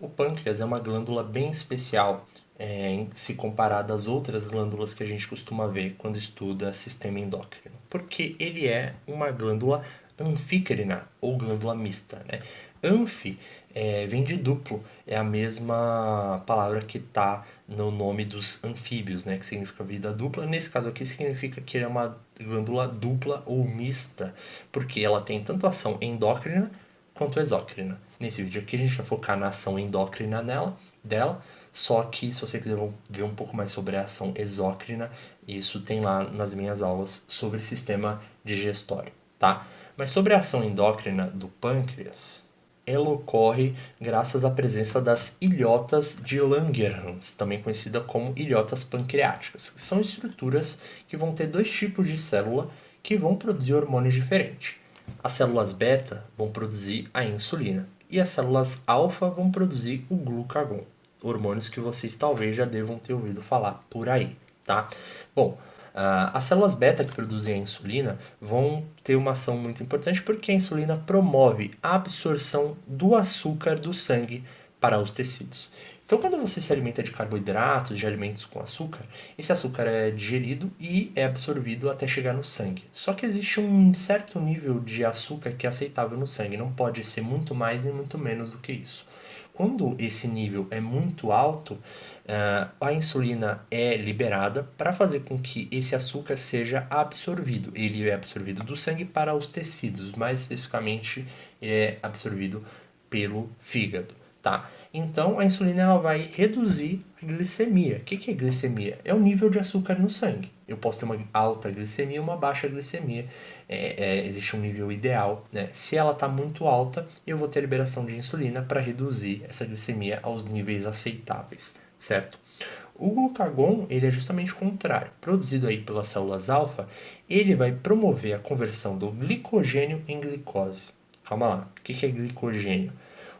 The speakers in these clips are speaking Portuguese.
O pâncreas é uma glândula bem especial se comparada às outras glândulas que a gente costuma ver quando estuda sistema endócrino, porque ele é uma glândula anfícrina ou glândula mista, né? Anfi vem de duplo, é a mesma palavra que está no nome dos anfíbios, né? Que significa vida dupla. Nesse caso aqui significa que ele é uma glândula dupla ou mista, porque ela tem tanto ação endócrina quanto exócrina. Nesse vídeo aqui a gente vai focar na ação endócrina dela, só que se você quiser ver um pouco mais sobre a ação exócrina, isso tem lá nas minhas aulas sobre sistema digestório, tá? Mas sobre a ação endócrina do pâncreas, ela ocorre graças à presença das ilhotas de Langerhans, também conhecida como ilhotas pancreáticas, que são estruturas que vão ter dois tipos de célula que vão produzir hormônios diferentes. As células beta vão produzir a insulina e as células alfa vão produzir o glucagon, hormônios que vocês talvez já devam ter ouvido falar por aí, tá? Bom, as células beta que produzem a insulina vão ter uma ação muito importante porque a insulina promove a absorção do açúcar do sangue para os tecidos. Então, quando você se alimenta de carboidratos, de alimentos com açúcar, esse açúcar é digerido e é absorvido até chegar no sangue. Só que existe um certo nível de açúcar que é aceitável no sangue, não pode ser muito mais nem muito menos do que isso. Quando esse nível é muito alto, a insulina é liberada para fazer com que esse açúcar seja absorvido. Ele é absorvido do sangue para os tecidos, mais especificamente, ele é absorvido pelo fígado, tá? Então, a insulina ela vai reduzir a glicemia. O que é glicemia? É o nível de açúcar no sangue. Eu posso ter uma alta glicemia e uma baixa glicemia. Existe um nível ideal, né? Se ela está muito alta, eu vou ter liberação de insulina para reduzir essa glicemia aos níveis aceitáveis, certo? O glucagon ele é justamente o contrário. Produzido aí pelas células alfa, ele vai promover a conversão do glicogênio em glicose. Calma lá, o que é glicogênio?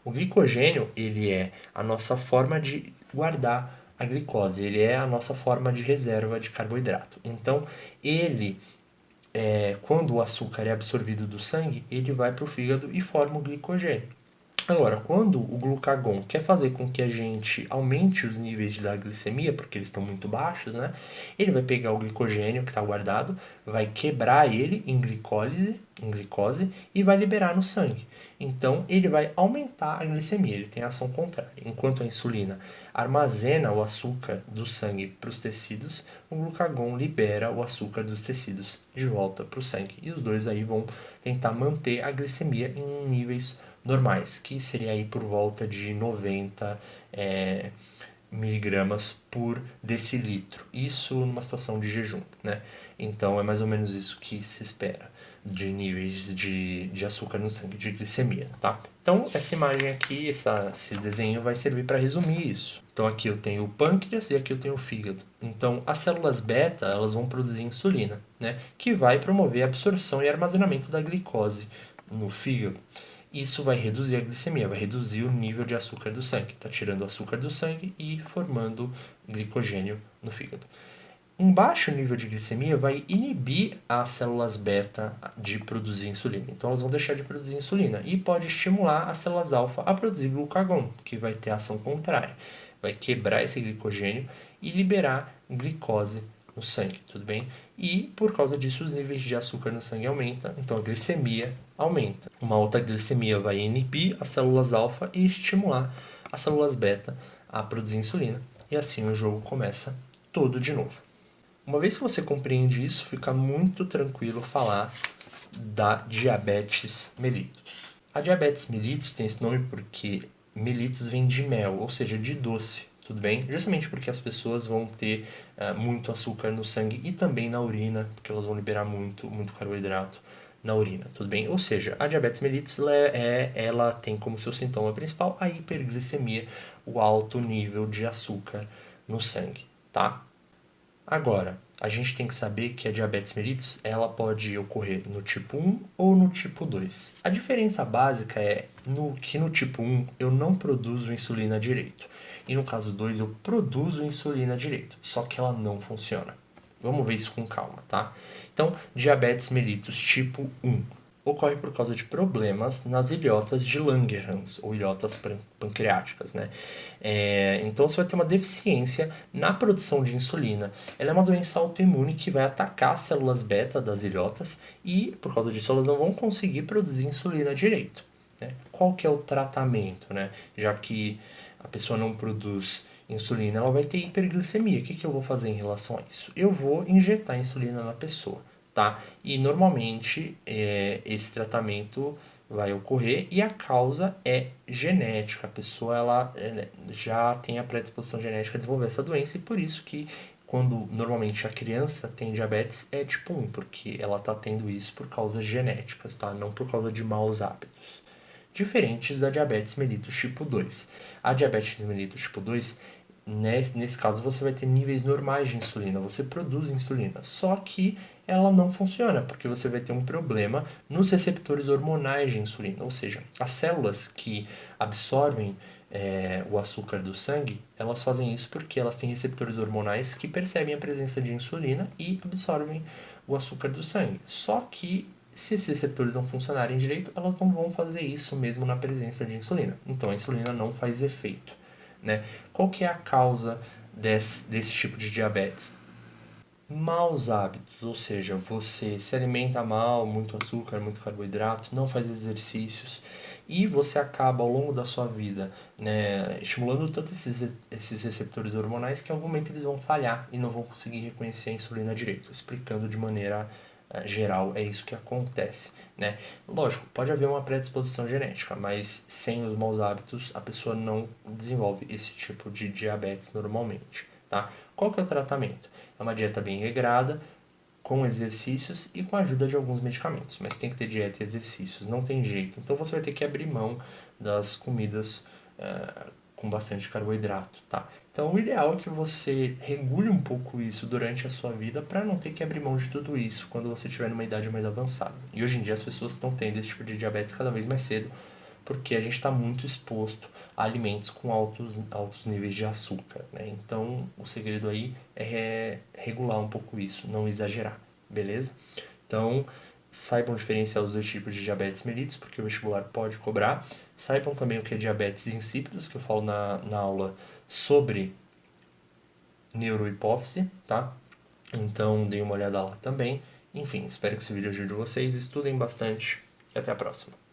O glicogênio ele é a nossa forma de guardar a glicose, ele é a nossa forma de reserva de carboidrato. Então, quando o açúcar é absorvido do sangue, ele vai para o fígado e forma o glicogênio. Agora, quando o glucagon quer fazer com que a gente aumente os níveis da glicemia, porque eles estão muito baixos, né? Ele vai pegar o glicogênio que está guardado, vai quebrar ele em glicose e vai liberar no sangue. Então, ele vai aumentar a glicemia, ele tem a ação contrária. Enquanto a insulina armazena o açúcar do sangue para os tecidos, o glucagon libera o açúcar dos tecidos de volta para o sangue. E os dois aí vão tentar manter a glicemia em níveis normais, que seria aí por volta de 90 miligramas por decilitro. Isso numa situação de jejum, né? Então é mais ou menos isso que se espera de níveis de açúcar no sangue, de glicemia, tá? Então essa imagem aqui, esse desenho vai servir para resumir isso. Então aqui eu tenho o pâncreas e aqui eu tenho o fígado. Então as células beta elas vão produzir insulina, né? Que vai promover a absorção e armazenamento da glicose no fígado. Isso vai reduzir a glicemia, vai reduzir o nível de açúcar do sangue. Está tirando o açúcar do sangue e formando glicogênio no fígado. Um baixo nível de glicemia vai inibir as células beta de produzir insulina. Então elas vão deixar de produzir insulina e pode estimular as células alfa a produzir glucagon, que vai ter a ação contrária. Vai quebrar esse glicogênio e liberar glicose no sangue, tudo bem? E por causa disso os níveis de açúcar no sangue aumentam, então a glicemia aumenta. Uma alta glicemia vai inibir as células alfa e estimular as células beta a produzir insulina. E assim o jogo começa todo de novo. Uma vez que você compreende isso, fica muito tranquilo falar da diabetes mellitus. A diabetes mellitus tem esse nome porque mellitus vem de mel, ou seja, de doce, tudo bem? Justamente porque as pessoas vão ter muito açúcar no sangue e também na urina, porque elas vão liberar muito carboidrato na urina, tudo bem? Ou seja, a diabetes mellitus ela tem como seu sintoma principal a hiperglicemia, o alto nível de açúcar no sangue, tá? Agora, a gente tem que saber que a diabetes mellitus ela pode ocorrer no tipo 1 ou no tipo 2. A diferença básica é que no tipo 1 eu não produzo insulina direito. E no caso 2 eu produzo insulina direito, só que ela não funciona. Vamos ver isso com calma, tá? Então, diabetes mellitus tipo 1. ocorre por causa de problemas nas ilhotas de Langerhans, ou ilhotas pancreáticas, né? Então você vai ter uma deficiência na produção de insulina. Ela é uma doença autoimune que vai atacar as células beta das ilhotas e, por causa disso, elas não vão conseguir produzir insulina direito, né? Qual que é o tratamento, né? Já que a pessoa não produz insulina, ela vai ter hiperglicemia. O que eu vou fazer em relação a isso? Eu vou injetar insulina na pessoa, tá? E normalmente esse tratamento vai ocorrer e a causa é genética. A pessoa ela já tem a predisposição genética a desenvolver essa doença e por isso que quando normalmente a criança tem diabetes é tipo 1, porque ela tá tendo isso por causas genéticas, tá? Não por causa de maus hábitos. Diferentes da diabetes mellitus tipo 2. A diabetes mellitus tipo 2, nesse caso, você vai ter níveis normais de insulina, você produz insulina, só que ela não funciona, porque você vai ter um problema nos receptores hormonais de insulina, ou seja, as células que absorvem o açúcar do sangue, elas fazem isso porque elas têm receptores hormonais que percebem a presença de insulina e absorvem o açúcar do sangue. Só que se esses receptores não funcionarem direito, elas não vão fazer isso mesmo na presença de insulina. Então a insulina não faz efeito, né? Qual que é a causa desse tipo de diabetes? Maus hábitos, ou seja, você se alimenta mal, muito açúcar, muito carboidrato, não faz exercícios e você acaba ao longo da sua vida, né, estimulando tanto esses receptores hormonais que em algum momento eles vão falhar e não vão conseguir reconhecer a insulina direito. Explicando de maneira geral, é isso que acontece, né? Lógico, pode haver uma predisposição genética, mas sem os maus hábitos a pessoa não desenvolve esse tipo de diabetes normalmente, tá? Qual que é o tratamento? É uma dieta bem regrada, com exercícios e com a ajuda de alguns medicamentos. Mas tem que ter dieta e exercícios, não tem jeito. Então você vai ter que abrir mão das comidas com bastante carboidrato, tá? Então o ideal é que você regule um pouco isso durante a sua vida para não ter que abrir mão de tudo isso quando você estiver numa idade mais avançada. E hoje em dia as pessoas estão tendo esse tipo de diabetes cada vez mais cedo, porque a gente está muito exposto a alimentos com altos níveis de açúcar, né? Então, o segredo aí é regular um pouco isso, não exagerar, beleza? Então, saibam diferenciar os dois tipos de diabetes mellitus, porque o vestibular pode cobrar. Saibam também o que é diabetes insípidos, que eu falo na aula sobre neurohipófise, tá? Então, deem uma olhada lá também. Enfim, espero que esse vídeo ajude vocês, estudem bastante e até a próxima.